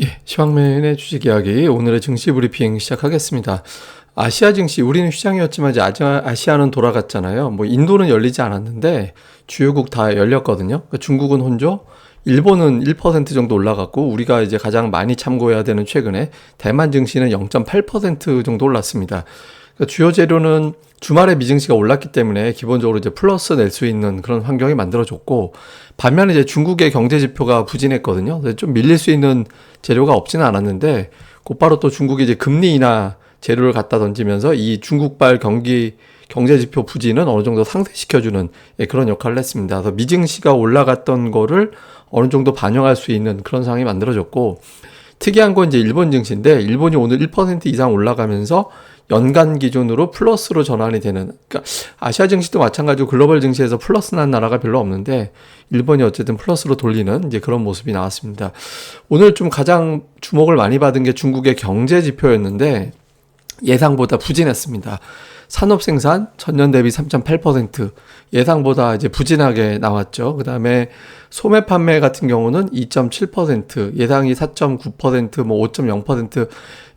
예, 시황맨의 주식 이야기 오늘의 증시 브리핑 시작하겠습니다. 아시아 증시 우리는 휴장이었지만 이제 아시아는 돌아갔잖아요. 뭐 인도는 열리지 않았는데 주요국 다 열렸거든요. 그러니까 중국은 혼조, 일본은 1% 정도 올라갔고 우리가 이제 가장 많이 참고해야 되는 최근에 대만 증시는 0.8% 정도 올랐습니다. 그러니까 주요 재료는 주말에 미증시가 올랐기 때문에 기본적으로 이제 플러스 낼 수 있는 그런 환경이 만들어졌고, 반면에 이제 중국의 경제 지표가 부진했거든요. 그래서 좀 밀릴 수 있는 재료가 없지는 않았는데 곧바로 또 중국이 이제 금리 인하 재료를 갖다 던지면서 이 중국발 경제 지표 부진은 어느 정도 상쇄시켜주는 그런 역할을 했습니다. 그래서 미증시가 올라갔던 거를 어느 정도 반영할 수 있는 그런 상황이 만들어졌고, 특이한 건 이제 일본 증시인데 일본이 오늘 1% 이상 올라가면서 연간 기준으로 플러스로 전환이 되는, 그러니까 아시아 증시도 마찬가지로 글로벌 증시에서 플러스 난 나라가 별로 없는데 일본이 어쨌든 플러스로 돌리는 이제 그런 모습이 나왔습니다. 오늘 좀 가장 주목을 많이 받은 게 중국의 경제 지표였는데 예상보다 부진했습니다. 산업 생산 전년 대비 3.8% 예상보다 이제 부진하게 나왔죠. 그 다음에 소매 판매 같은 경우는 2.7% 예상이 4.9% 뭐 5.0%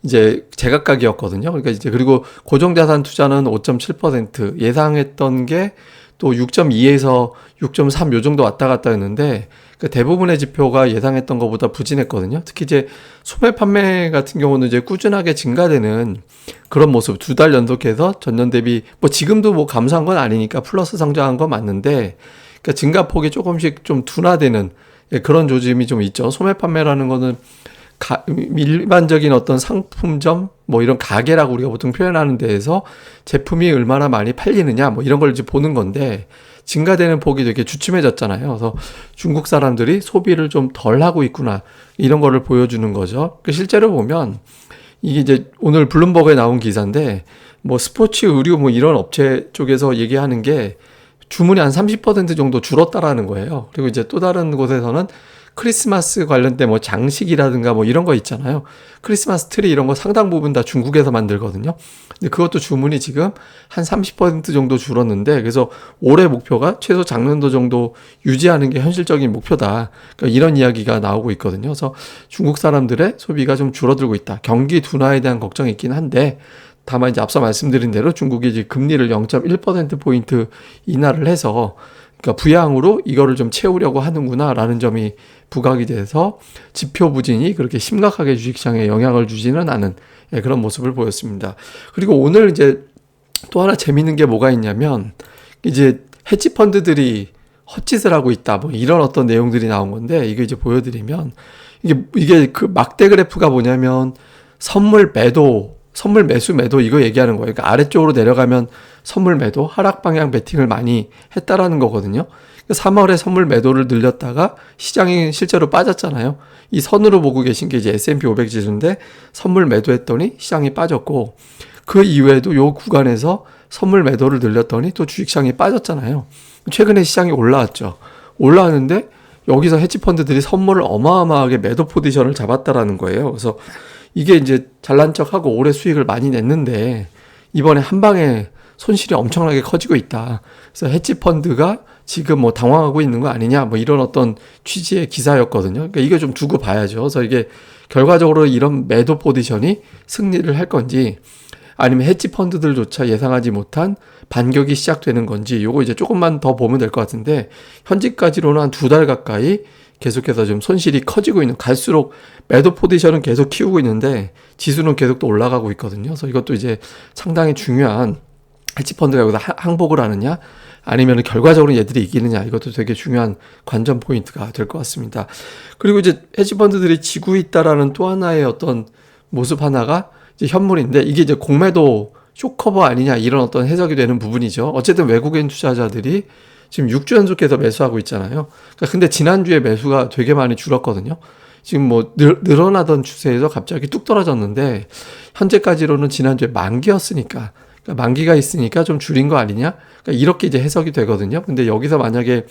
이제 제각각이었거든요. 그러니까 이제 그리고 고정자산 투자는 5.7% 예상했던 게 또 6.2에서 6.3 요 정도 왔다 갔다 했는데 그 대부분의 지표가 예상했던 것보다 부진했거든요. 특히 이제 소매 판매 같은 경우는 이제 꾸준하게 증가되는 그런 모습, 두 달 연속해서 전년 대비 뭐 지금도 뭐 감소한 건 아니니까 플러스 성장한 건 맞는데, 그러니까 증가폭이 조금씩 좀 둔화되는 그런 조짐이 좀 있죠. 소매 판매라는 거는 일반적인 어떤 상품점 뭐 이런 가게라고 우리가 보통 표현하는 데에서 제품이 얼마나 많이 팔리느냐 뭐 이런 걸 이제 보는 건데, 증가되는 폭이 되게 주춤해졌잖아요. 그래서 중국 사람들이 소비를 좀 덜 하고 있구나 이런 거를 보여주는 거죠. 실제로 보면 이게 이제 오늘 블룸버그에 나온 기사인데 뭐 스포츠 의류 뭐 이런 업체 쪽에서 얘기하는 게 주문이 한 30% 정도 줄었다라는 거예요. 그리고 이제 또 다른 곳에서는 크리스마스 관련된 뭐 장식이라든가 뭐 이런 거 있잖아요. 크리스마스 트리 이런 거 상당 부분 다 중국에서 만들거든요. 근데 그것도 주문이 지금 한 30% 정도 줄었는데, 그래서 올해 목표가 최소 작년도 정도 유지하는 게 현실적인 목표다. 그러니까 이런 이야기가 나오고 있거든요. 그래서 중국 사람들의 소비가 좀 줄어들고 있다. 경기 둔화에 대한 걱정이 있긴 한데, 다만 이제 앞서 말씀드린 대로 중국이 이제 금리를 0.1%포인트 인하를 해서 그러니까 부양으로 이거를 좀 채우려고 하는구나라는 점이 부각이 돼서 지표 부진이 그렇게 심각하게 주식시장에 영향을 주지는 않은 그런 모습을 보였습니다. 그리고 오늘 이제 또 하나 재밌는 게 뭐가 있냐면 이제 헤지 펀드들이 헛짓을 하고 있다 뭐 이런 어떤 내용들이 나온 건데, 이게 이제 보여드리면 이게 그 막대 그래프가 뭐냐면 선물 매수 매도 이거 얘기하는 거예요. 그러니까 아래쪽으로 내려가면 선물 매도, 하락 방향 베팅을 많이 했다라는 거거든요. 3월에 선물 매도를 늘렸다가 시장이 실제로 빠졌잖아요. 이 선으로 보고 계신 게 이제 S&P 500 지수인데 선물 매도했더니 시장이 빠졌고, 그 이후에도 요 구간에서 선물 매도를 늘렸더니 또 주식시장이 빠졌잖아요. 최근에 시장이 올라왔죠. 올라왔는데 여기서 헤지펀드들이 선물을 어마어마하게 매도 포지션을 잡았다라는 거예요. 그래서 이게 이제 잘난 척하고 올해 수익을 많이 냈는데 이번에 한 방에 손실이 엄청나게 커지고 있다. 그래서 헤지펀드가 지금 뭐 당황하고 있는 거 아니냐 뭐 이런 어떤 취지의 기사였거든요. 그러니까 이거 좀 두고 봐야죠. 그래서 이게 결과적으로 이런 매도 포지션이 승리를 할 건지 아니면 헤지펀드들조차 예상하지 못한 반격이 시작되는 건지 요거 이제 조금만 더 보면 될 것 같은데, 현재까지로는 한 2달 가까이 계속해서 좀 손실이 커지고 있는, 갈수록 매도 포지션은 계속 키우고 있는데 지수는 계속 또 올라가고 있거든요. 그래서 이것도 이제 상당히 중요한, 헤지펀드가 여기서 항복을 하느냐 아니면 결과적으로 얘들이 이기느냐, 이것도 되게 중요한 관전 포인트가 될 것 같습니다. 그리고 이제 헤지펀드들이 지고 있다라는 또 하나의 어떤 모습 하나가 이제 현물인데, 이게 이제 공매도 쇼커버 아니냐 이런 어떤 해석이 되는 부분이죠. 어쨌든 외국인 투자자들이 지금 6주 연속해서 매수하고 있잖아요. 그러니까 근데 지난주에 매수가 되게 많이 줄었거든요. 지금 뭐 늘어나던 추세에서 갑자기 뚝 떨어졌는데 현재까지로는 지난주에 만기였으니까, 그러니까 만기가 있으니까 좀 줄인 거 아니냐? 그러니까 이렇게 이제 해석이 되거든요. 근데 여기서 만약에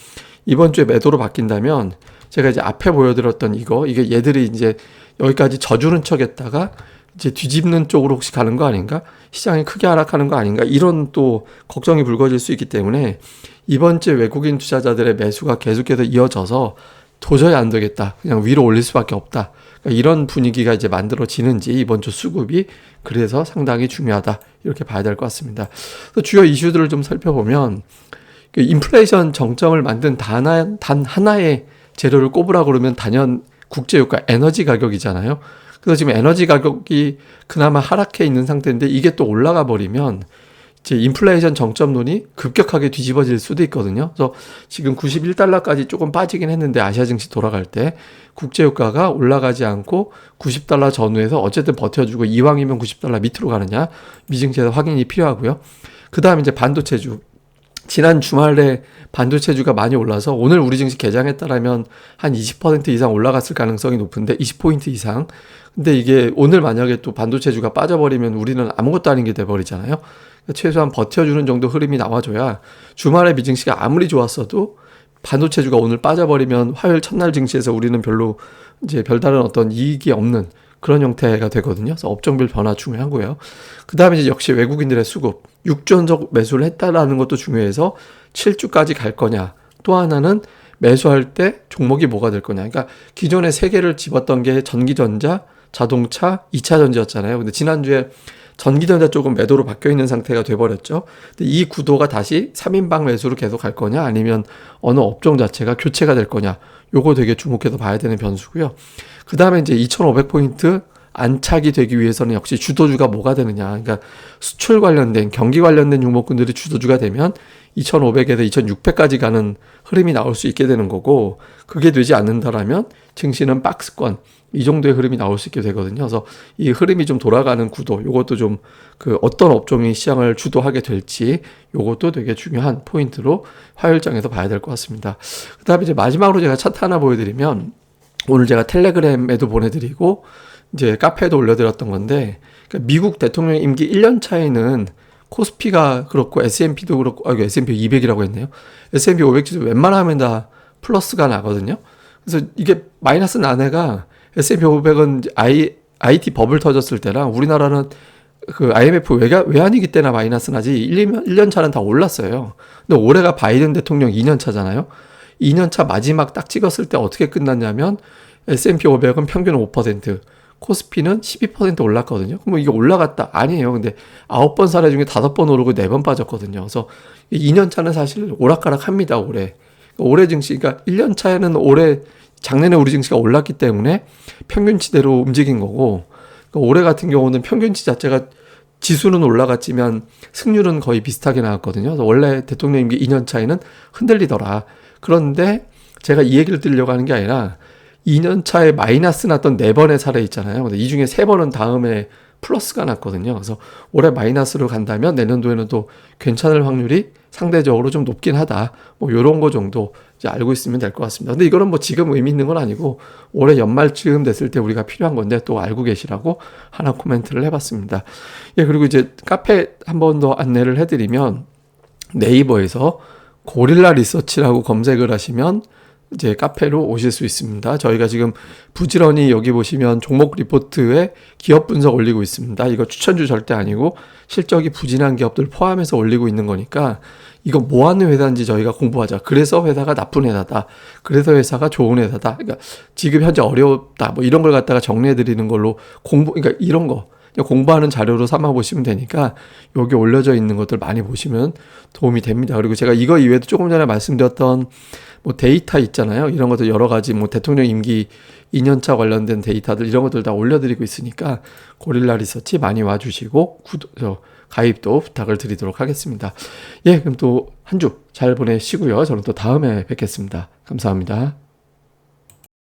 이번 주에 매도로 바뀐다면 제가 이제 앞에 보여드렸던 이게 얘들이 이제 여기까지 져주는 척 했다가 이제 뒤집는 쪽으로 혹시 가는 거 아닌가? 시장이 크게 하락하는 거 아닌가? 이런 또 걱정이 불거질 수 있기 때문에 이번 주에 외국인 투자자들의 매수가 계속해서 이어져서 도저히 안 되겠다, 그냥 위로 올릴 수밖에 없다, 그러니까 이런 분위기가 이제 만들어지는지 이번 주 수급이 그래서 상당히 중요하다 이렇게 봐야 될 것 같습니다. 주요 이슈들을 좀 살펴보면 인플레이션 정점을 만든 단 하나의 재료를 꼽으라 그러면 단연 국제유가 에너지 가격이잖아요. 그래서 지금 에너지 가격이 그나마 하락해 있는 상태인데 이게 또 올라가 버리면 이제 인플레이션 정점론이 급격하게 뒤집어질 수도 있거든요. 그래서 지금 91달러까지 조금 빠지긴 했는데 아시아 증시 돌아갈 때 국제유가가 올라가지 않고 90달러 전후에서 어쨌든 버텨주고 이왕이면 90달러 밑으로 가느냐 미증시에서 확인이 필요하고요. 그 다음에 이제 반도체주. 지난 주말에 반도체주가 많이 올라서 오늘 우리 증시 개장했다라면 한 20% 이상 올라갔을 가능성이 높은데 20포인트 이상. 근데 이게 오늘 만약에 또 반도체주가 빠져버리면 우리는 아무것도 아닌 게 돼버리잖아요. 최소한 버텨주는 정도 흐름이 나와줘야 주말에 미증시가 아무리 좋았어도 반도체주가 오늘 빠져버리면 화요일 첫날 증시에서 우리는 별로 이제 별다른 어떤 이익이 없는 그런 형태가 되거든요. 그래서 업종별 변화 중요하고요. 그 다음에 이제 역시 외국인들의 수급, 6전적 매수를 했다라는 것도 중요해서 7주까지 갈 거냐. 또 하나는 매수할 때 종목이 뭐가 될 거냐. 그러니까 기존에 세 개를 집었던 게 전기전자, 자동차, 2차 전지였잖아요. 근데 지난주에 전기전자 쪽은 매도로 바뀌어 있는 상태가 돼버렸죠. 근데 이 구도가 다시 3인방 매수로 계속 갈 거냐 아니면 어느 업종 자체가 교체가 될 거냐. 요거 되게 주목해서 봐야 되는 변수고요. 그 다음에 이제 2500포인트 안착이 되기 위해서는 역시 주도주가 뭐가 되느냐. 그러니까 수출 관련된 경기 관련된 종목군들이 주도주가 되면 2500에서 2600까지 가는 흐름이 나올 수 있게 되는 거고 그게 되지 않는다라면 증시는 박스권 이 정도의 흐름이 나올 수 있게 되거든요. 그래서 이 흐름이 좀 돌아가는 구도, 요것도 좀 그 어떤 업종이 시장을 주도하게 될지 요것도 되게 중요한 포인트로 화요일장에서 봐야 될 것 같습니다. 그 다음에 이제 마지막으로 제가 차트 하나 보여드리면 오늘 제가 텔레그램에도 보내드리고 이제 카페에도 올려드렸던 건데 그러니까 미국 대통령 임기 1년 차에는 코스피가 그렇고 S&P도 그렇고 S&P 200이라고 했네요. S&P 500 지수 웬만하면 다 플러스가 나거든요. 그래서 이게 마이너스 난 애가 S&P 500은 IT 버블 터졌을 때랑 우리나라는 그 IMF 외환위기 때나 마이너스 나지 1년 차는 다 올랐어요. 근데 올해가 바이든 대통령 2년 차잖아요. 2년 차 마지막 딱 찍었을 때 어떻게 끝났냐면 S&P 500은 평균 5%, 코스피는 12% 올랐거든요. 그럼 이게 올라갔다? 아니에요. 근데 9번 사례 중에 5번 오르고 4번 빠졌거든요. 그래서 2년 차는 사실 오락가락 합니다, 올해. 올해 증시, 그러니까 1년 차에는 올해 작년에 우리 증시가 올랐기 때문에 평균치대로 움직인 거고 그러니까 올해 같은 경우는 평균치 자체가 지수는 올라갔지만 승률은 거의 비슷하게 나왔거든요. 그래서 원래 대통령 임기 2년 차에는 흔들리더라. 그런데 제가 이 얘기를 드리려고 하는 게 아니라 2년 차에 마이너스 났던 4번의 사례 있잖아요. 근데 이 중에 3번은 다음에 플러스가 났거든요. 그래서 올해 마이너스로 간다면 내년도에는 또 괜찮을 확률이 상대적으로 좀 높긴 하다. 뭐 요런 거 정도 이제 알고 있으면 될 것 같습니다. 근데 이거는 뭐 지금 의미 있는 건 아니고 올해 연말쯤 됐을 때 우리가 필요한 건데 또 알고 계시라고 하나 코멘트를 해봤습니다. 예, 그리고 이제 카페 한 번 더 안내를 해드리면 네이버에서 고릴라 리서치라고 검색을 하시면 이제 카페로 오실 수 있습니다. 저희가 지금 부지런히 여기 보시면 종목 리포트에 기업 분석 올리고 있습니다. 이거 추천주 절대 아니고 실적이 부진한 기업들 포함해서 올리고 있는 거니까 이거 뭐 하는 회사인지 저희가 공부하자. 그래서 회사가 나쁜 회사다. 그래서 회사가 좋은 회사다. 그러니까 지금 현재 어렵다. 뭐 이런 걸 갖다가 정리해 드리는 걸로 그러니까 이런 거 공부하는 자료로 삼아 보시면 되니까 여기 올려져 있는 것들 많이 보시면 도움이 됩니다. 그리고 제가 이거 이외에도 조금 전에 말씀드렸던 뭐 데이터 있잖아요. 이런 것들 여러 가지 뭐 대통령 임기 2년차 관련된 데이터들 이런 것들 다 올려드리고 있으니까 고릴라 리서치 많이 와주시고 가입도 부탁을 드리도록 하겠습니다. 예, 그럼 또 한 주 잘 보내시고요. 저는 또 다음에 뵙겠습니다. 감사합니다.